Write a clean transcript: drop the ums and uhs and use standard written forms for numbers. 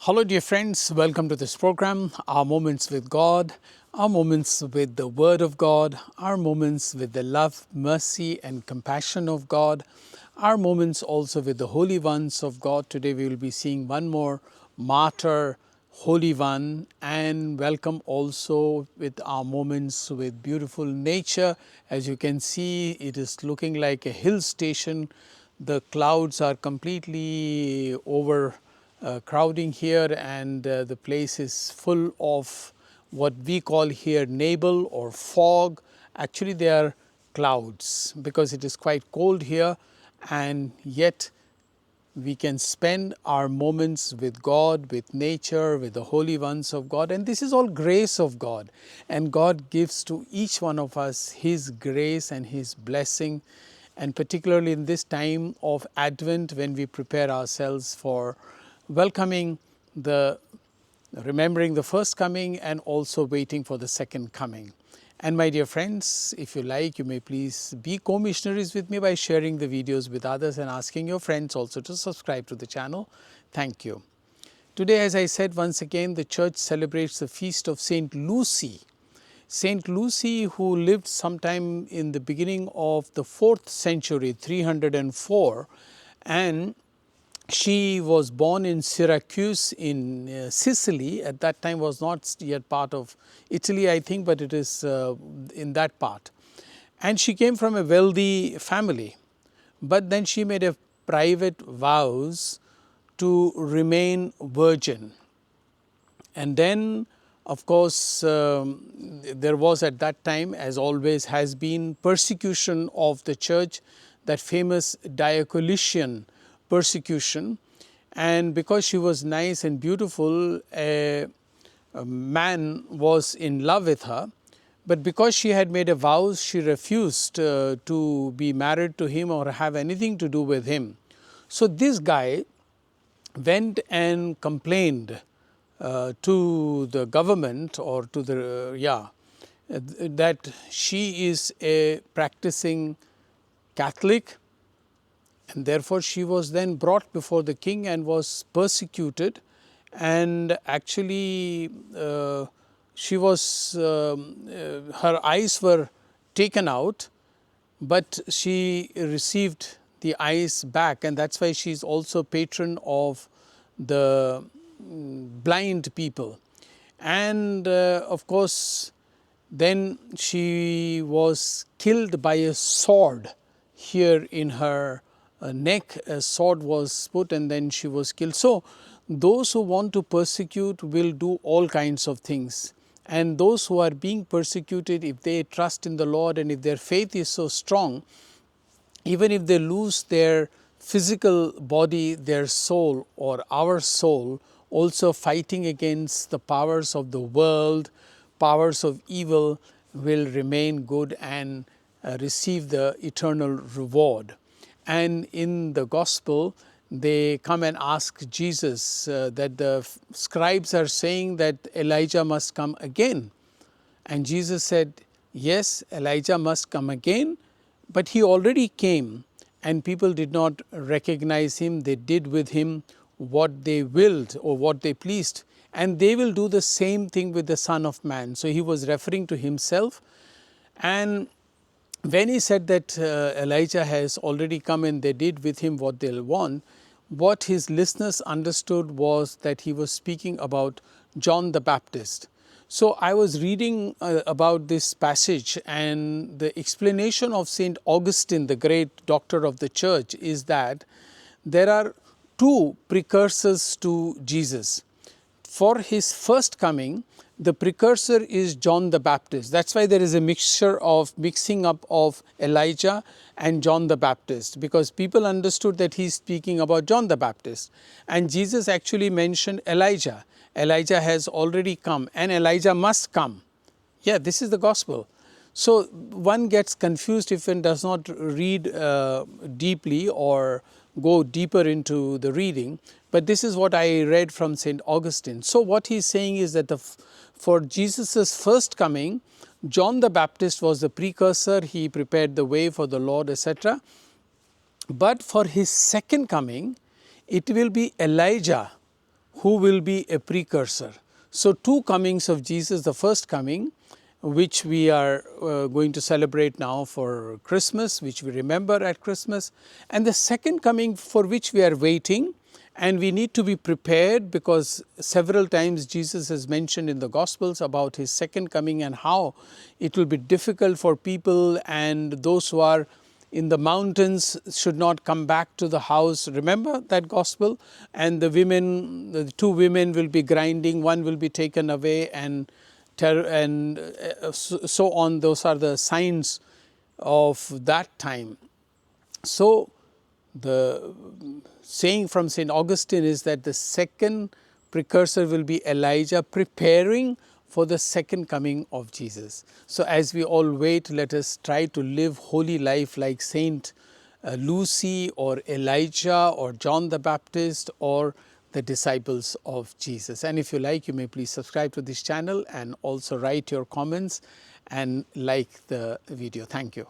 Hello dear friends, welcome to this program, our moments with God, our moments with the Word of God, our moments with the love, mercy and compassion of God, our moments also with the holy ones of God. Today we will be seeing one more martyr, holy one, and welcome also with our moments with beautiful nature. As you can see, it is looking like a hill station. The clouds are completely over crowding here, and the place is full of what we call here nebel or fog. Actually they are clouds because it is quite cold here, and yet we can spend our moments with God, with nature, with the holy ones of God, and this is all grace of God, and God gives to each one of us His grace and His blessing. And particularly in this time of Advent, when we prepare ourselves for welcoming remembering the first coming and also waiting for the second coming. And my dear friends, if you like, you may please be co-missionaries with me by sharing the videos with others and asking your friends also to subscribe to the channel. Thank you. Today, as I said once again, the church celebrates the feast of Saint Lucy. Saint Lucy, who lived sometime in the beginning of the 4th century, 304, and she was born in Syracuse in Sicily. At that time was not yet part of Italy, I think, but it is in that part. And she came from a wealthy family, but then she made a private vows to remain virgin. And then, of course, there was at that time, as always has been, persecution of the church, that famous Diocletian persecution. And because she was nice and beautiful, a man was in love with her. But because she had made a vow, she refused to be married to him or have anything to do with him. So this guy went and complained to the government, or to the that she is a practicing Catholic, and therefore she was then brought before the king and was persecuted. And actually she was her eyes were taken out, but she received the eyes back, and that's why she is also patron of the blind people. And of course, then she was killed by a sword here in her neck. A sword was put and then she was killed. So those who want to persecute will do all kinds of things. And those who are being persecuted, if they trust in the Lord and if their faith is so strong, even if they lose their physical body, their soul, or our soul, also fighting against the powers of the world, powers of evil, will remain good and receive the eternal reward. And in the gospel, they come and ask Jesus that the scribes are saying that Elijah must come again. And Jesus said, yes, Elijah must come again, but he already came and people did not recognize him. They did with him what they willed or what they pleased, and they will do the same thing with the Son of Man. So he was referring to himself. And when he said that Elijah has already come and they did with him what they'll want, what his listeners understood was that he was speaking about John the Baptist. So I was reading about this passage, and the explanation of St. Augustine, the great doctor of the church, is that there are two precursors to Jesus. For his first coming, the precursor is John the Baptist. That's why there is a mixing up of Elijah and John the Baptist, because people understood that he's speaking about John the Baptist. And Jesus actually mentioned Elijah. Elijah has already come and Elijah must come. Yeah, this is the gospel. So one gets confused if one does not read deeply or go deeper into the reading. But this is what I read from St. Augustine. So what he's saying is that for Jesus' first coming, John the Baptist was the precursor. He prepared the way for the Lord, etc. But for his second coming, it will be Elijah who will be a precursor. So, two comings of Jesus, the first coming, which we are going to celebrate now for Christmas, which we remember at Christmas, and the second coming for which we are waiting, and we need to be prepared because several times Jesus has mentioned in the Gospels about his second coming and how it will be difficult for people, and those who are in the mountains should not come back to the house. Remember that Gospel? And the women, the two women will be grinding, one will be taken away, and so on. Those are the signs of that time. So, the saying from St. Augustine is that the second precursor will be Elijah preparing for the second coming of Jesus. So, as we all wait, let us try to live holy life like Saint Lucy or Elijah or John the Baptist or the disciples of Jesus. And if you like, you may please subscribe to this channel and also write your comments and like the video. Thank you.